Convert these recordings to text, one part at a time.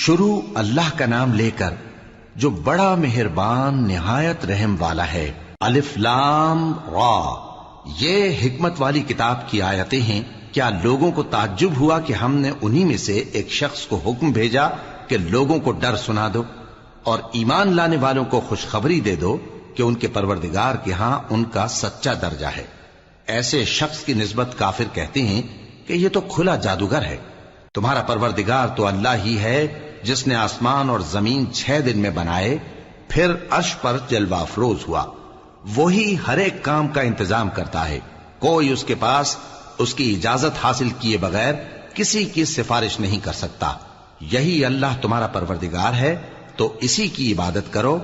شروع اللہ کا نام لے کر جو بڑا مہربان نہایت رحم والا ہے۔ الف لام را، یہ حکمت والی کتاب کی آیتیں ہیں۔ کیا لوگوں کو تعجب ہوا کہ ہم نے انہی میں سے ایک شخص کو حکم بھیجا کہ لوگوں کو ڈر سنا دو اور ایمان لانے والوں کو خوشخبری دے دو کہ ان کے پروردگار کے ہاں ان کا سچا درجہ ہے۔ ایسے شخص کی نسبت کافر کہتے ہیں کہ یہ تو کھلا جادوگر ہے۔ تمہارا پروردگار تو اللہ ہی ہے جس نے آسمان اور زمین 6 دن میں بنائے، پھر عرش پر جلوہ افروز ہوا۔ وہی ہر ایک کام کا انتظام کرتا ہے، کوئی اس کے پاس اس کی اجازت حاصل کیے بغیر کسی کی سفارش نہیں کر سکتا۔ یہی اللہ تمہارا پروردگار ہے تو اسی کی عبادت کرو،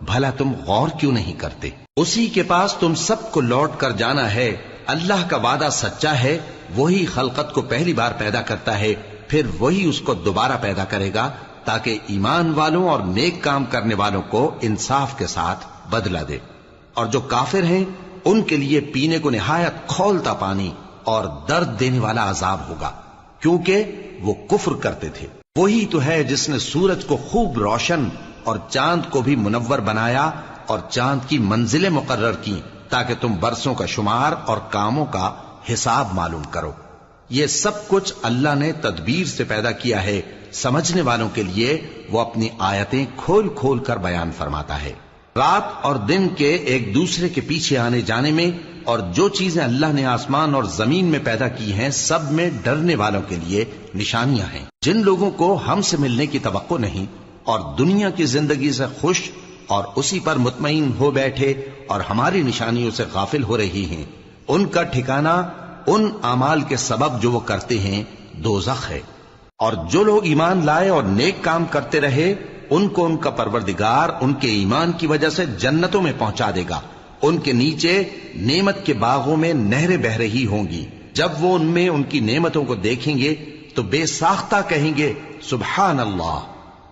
بھلا تم غور کیوں نہیں کرتے؟ اسی کے پاس تم سب کو لوٹ کر جانا ہے۔ اللہ کا وعدہ سچا ہے، وہی خلقت کو پہلی بار پیدا کرتا ہے، پھر وہی اس کو دوبارہ پیدا کرے گا تاکہ ایمان والوں اور نیک کام کرنے والوں کو انصاف کے ساتھ بدلہ دے۔ اور جو کافر ہیں ان کے لیے پینے کو نہایت کھولتا پانی اور درد دینے والا عذاب ہوگا، کیونکہ وہ کفر کرتے تھے۔ وہی تو ہے جس نے سورج کو خوب روشن اور چاند کو بھی منور بنایا اور چاند کی منزلیں مقرر کی تاکہ تم برسوں کا شمار اور کاموں کا حساب معلوم کرو۔ یہ سب کچھ اللہ نے تدبیر سے پیدا کیا ہے، سمجھنے والوں کے لیے وہ اپنی آیتیں کھول کھول کر بیان فرماتا ہے۔ رات اور دن کے ایک دوسرے کے پیچھے آنے جانے میں اور جو چیزیں اللہ نے آسمان اور زمین میں پیدا کی ہیں سب میں ڈرنے والوں کے لیے نشانیاں ہیں۔ جن لوگوں کو ہم سے ملنے کی توقع نہیں اور دنیا کی زندگی سے خوش اور اسی پر مطمئن ہو بیٹھے اور ہماری نشانیوں سے غافل ہو رہی ہیں، ان کا ٹھکانہ ان اعمال کے سبب جو وہ کرتے ہیں دوزخ ہے۔ اور جو لوگ ایمان لائے اور نیک کام کرتے رہے ان کو ان کا پروردگار ان کے ایمان کی وجہ سے جنتوں میں پہنچا دے گا، ان کے نیچے نعمت کے باغوں میں نہریں بہ رہی ہوں گی۔ جب وہ ان میں ان کی نعمتوں کو دیکھیں گے تو بے ساختہ کہیں گے سبحان اللہ،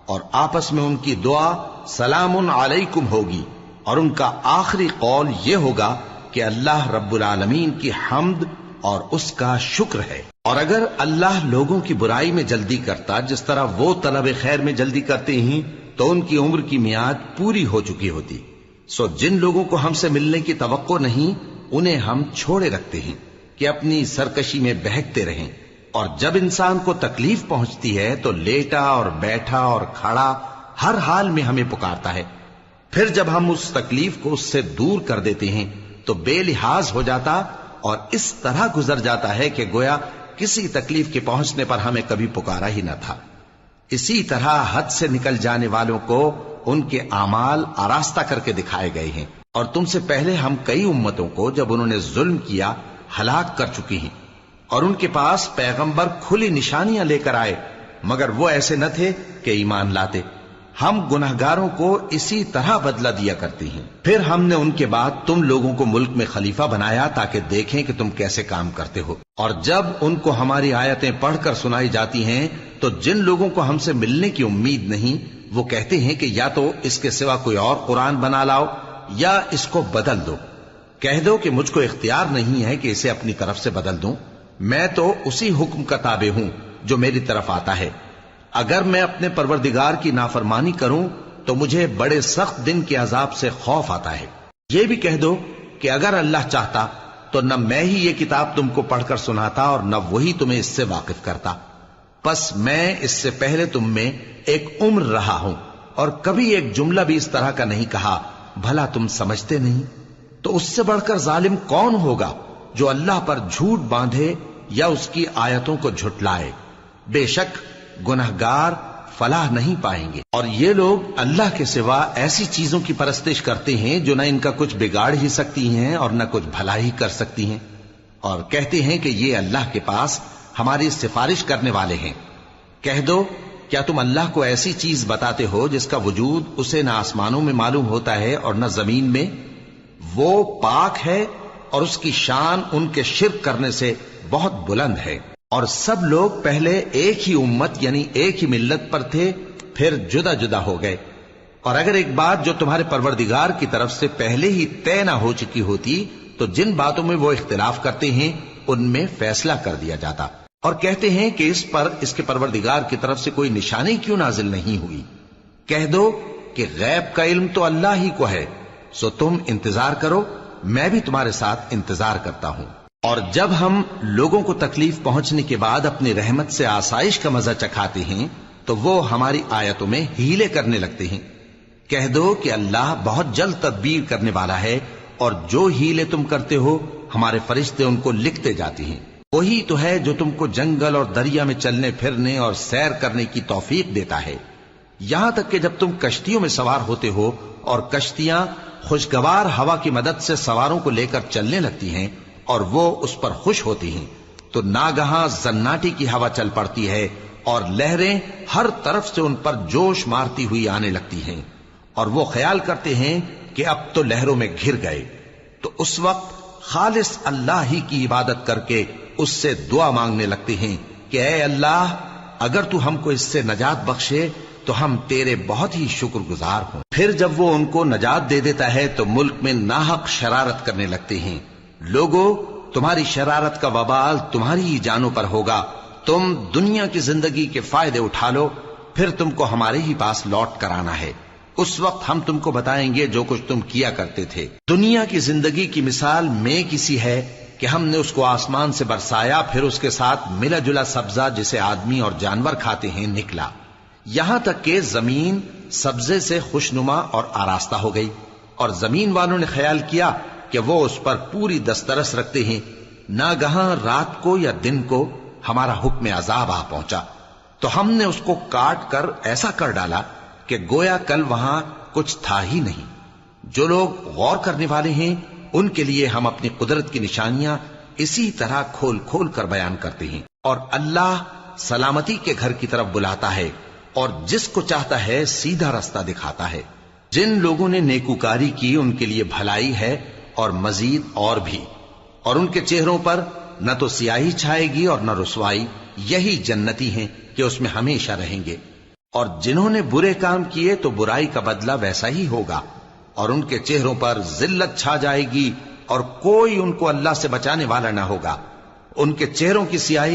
اور آپس میں ان کی دعا سلام علیکم ہوگی، اور ان کا آخری قول یہ ہوگا کہ اللہ رب العالمین کی حمد اور اس کا شکر ہے۔ اور اگر اللہ لوگوں کی برائی میں جلدی کرتا جس طرح وہ طلب خیر میں جلدی کرتے ہیں تو ان کی عمر کی میعاد پوری ہو چکی ہوتی۔ سو جن لوگوں کو ہم سے ملنے کی توقع نہیں انہیں ہم چھوڑے رکھتے ہیں کہ اپنی سرکشی میں بہکتے رہیں، اور جب انسان کو تکلیف پہنچتی ہے تو لیٹا اور بیٹھا اور کھڑا ہر حال میں ہمیں پکارتا ہے۔ پھر جب ہم اس تکلیف کو اس سے دور کر دیتے ہیں تو بے لحاظ ہو جاتا اور اس طرح گزر جاتا ہے کہ گویا کسی تکلیف کے پہنچنے پر ہمیں کبھی پکارا ہی نہ تھا۔ اسی طرح حد سے نکل جانے والوں کو ان کے اعمال آراستہ کر کے دکھائے گئے ہیں، اور تم سے پہلے ہم کئی امتوں کو جب انہوں نے ظلم کیا ہلاک کر چکی ہیں، اور ان کے پاس پیغمبر کھلی نشانیاں لے کر آئے مگر وہ ایسے نہ تھے کہ ایمان لاتے۔ ہم گنہگاروں کو اسی طرح بدلہ دیا کرتے ہیں۔ پھر ہم نے ان کے بعد تم لوگوں کو ملک میں خلیفہ بنایا تاکہ دیکھیں کہ تم کیسے کام کرتے ہو۔ اور جب ان کو ہماری آیتیں پڑھ کر سنائی جاتی ہیں تو جن لوگوں کو ہم سے ملنے کی امید نہیں وہ کہتے ہیں کہ یا تو اس کے سوا کوئی اور قرآن بنا لاؤ یا اس کو بدل دو۔ کہہ دو کہ مجھ کو اختیار نہیں ہے کہ اسے اپنی طرف سے بدل دوں، میں تو اسی حکم کا تابع ہوں جو میری طرف آتا ہے۔ اگر میں اپنے پروردگار کی نافرمانی کروں تو مجھے بڑے سخت دن کے عذاب سے خوف آتا ہے۔ یہ بھی کہہ دو کہ اگر اللہ چاہتا تو نہ میں ہی یہ کتاب تم کو پڑھ کر سناتا اور نہ وہی تمہیں اس سے واقف کرتا، پس میں اس سے پہلے تم میں ایک عمر رہا ہوں اور کبھی ایک جملہ بھی اس طرح کا نہیں کہا، بھلا تم سمجھتے نہیں؟ تو اس سے بڑھ کر ظالم کون ہوگا جو اللہ پر جھوٹ باندھے یا اس کی آیتوں کو جھٹلائے؟ بے شک گنہگار فلاح نہیں پائیں گے۔ اور یہ لوگ اللہ کے سوا ایسی چیزوں کی پرستش کرتے ہیں جو نہ ان کا کچھ بگاڑ ہی سکتی ہیں اور نہ کچھ بھلا ہی کر سکتی ہیں، اور کہتے ہیں کہ یہ اللہ کے پاس ہماری سفارش کرنے والے ہیں۔ کہہ دو کیا تم اللہ کو ایسی چیز بتاتے ہو جس کا وجود اسے نہ آسمانوں میں معلوم ہوتا ہے اور نہ زمین میں؟ وہ پاک ہے اور اس کی شان ان کے شرک کرنے سے بہت بلند ہے۔ اور سب لوگ پہلے ایک ہی امت یعنی ایک ہی ملت پر تھے، پھر جدا جدا ہو گئے۔ اور اگر ایک بات جو تمہارے پروردگار کی طرف سے پہلے ہی طے نہ ہو چکی ہوتی تو جن باتوں میں وہ اختلاف کرتے ہیں ان میں فیصلہ کر دیا جاتا۔ اور کہتے ہیں کہ اس پر اس کے پروردگار کی طرف سے کوئی نشانی کیوں نازل نہیں ہوئی؟ کہہ دو کہ غیب کا علم تو اللہ ہی کو ہے، سو تم انتظار کرو، میں بھی تمہارے ساتھ انتظار کرتا ہوں۔ اور جب ہم لوگوں کو تکلیف پہنچنے کے بعد اپنی رحمت سے آسائش کا مزہ چکھاتے ہیں تو وہ ہماری آیتوں میں ہیلے کرنے لگتے ہیں۔ کہہ دو کہ اللہ بہت جلد تدبیر کرنے والا ہے، اور جو ہیلے تم کرتے ہو ہمارے فرشتے ان کو لکھتے جاتے ہیں۔ وہی تو ہے جو تم کو جنگل اور دریا میں چلنے پھرنے اور سیر کرنے کی توفیق دیتا ہے، یہاں تک کہ جب تم کشتیوں میں سوار ہوتے ہو اور کشتیاں خوشگوار ہوا کی مدد سے سواروں کو لے کر چلنے لگتی ہیں اور وہ اس پر خوش ہوتی ہیں، تو ناگہاں زناٹی کی ہوا چل پڑتی ہے اور لہریں ہر طرف سے ان پر جوش مارتی ہوئی آنے لگتی ہیں، اور وہ خیال کرتے ہیں کہ اب تو لہروں میں گھر گئے، تو اس وقت خالص اللہ ہی کی عبادت کر کے اس سے دعا مانگنے لگتے ہیں کہ اے اللہ، اگر تو ہم کو اس سے نجات بخشے تو ہم تیرے بہت ہی شکر گزار ہوں۔ پھر جب وہ ان کو نجات دے دیتا ہے تو ملک میں ناحق شرارت کرنے لگتے ہیں۔ لوگو، تمہاری شرارت کا وبال تمہاری ہی جانوں پر ہوگا، تم دنیا کی زندگی کے فائدے اٹھا لو، پھر تم کو ہمارے ہی پاس لوٹ کر آنا ہے، اس وقت ہم تم کو بتائیں گے جو کچھ تم کیا کرتے تھے۔ دنیا کی زندگی کی مثال میں کسی ہے کہ ہم نے اس کو آسمان سے برسایا، پھر اس کے ساتھ ملا جلا سبزہ جسے آدمی اور جانور کھاتے ہیں نکلا، یہاں تک کہ زمین سبزے سے خوشنما اور آراستہ ہو گئی، اور زمین والوں نے خیال کیا کہ وہ اس پر پوری دسترس رکھتے ہیں۔ ناگہاں رات کو یا دن کو ہمارا حکم عذاب آ پہنچا، تو ہم نے اس کو کاٹ کر ایسا کر ڈالا کہ گویا کل وہاں کچھ تھا ہی نہیں۔ جو لوگ غور کرنے والے ہیں ان کے لیے ہم اپنی قدرت کی نشانیاں اسی طرح کھول کھول کر بیان کرتے ہیں۔ اور اللہ سلامتی کے گھر کی طرف بلاتا ہے اور جس کو چاہتا ہے سیدھا رستہ دکھاتا ہے۔ جن لوگوں نے نیکوکاری کی ان کے لیے بھلائی ہے اور مزید اور بھی، اور ان کے چہروں پر نہ تو سیاہی چھائے گی اور نہ رسوائی، یہی جنتی ہیں کہ اس میں ہمیشہ رہیں گے۔ اور جنہوں نے برے کام کیے تو برائی کا بدلہ ویسا ہی ہوگا، اور ان کے چہروں پر ذلت چھا جائے گی اور کوئی ان کو اللہ سے بچانے والا نہ ہوگا۔ ان کے چہروں کی سیاہی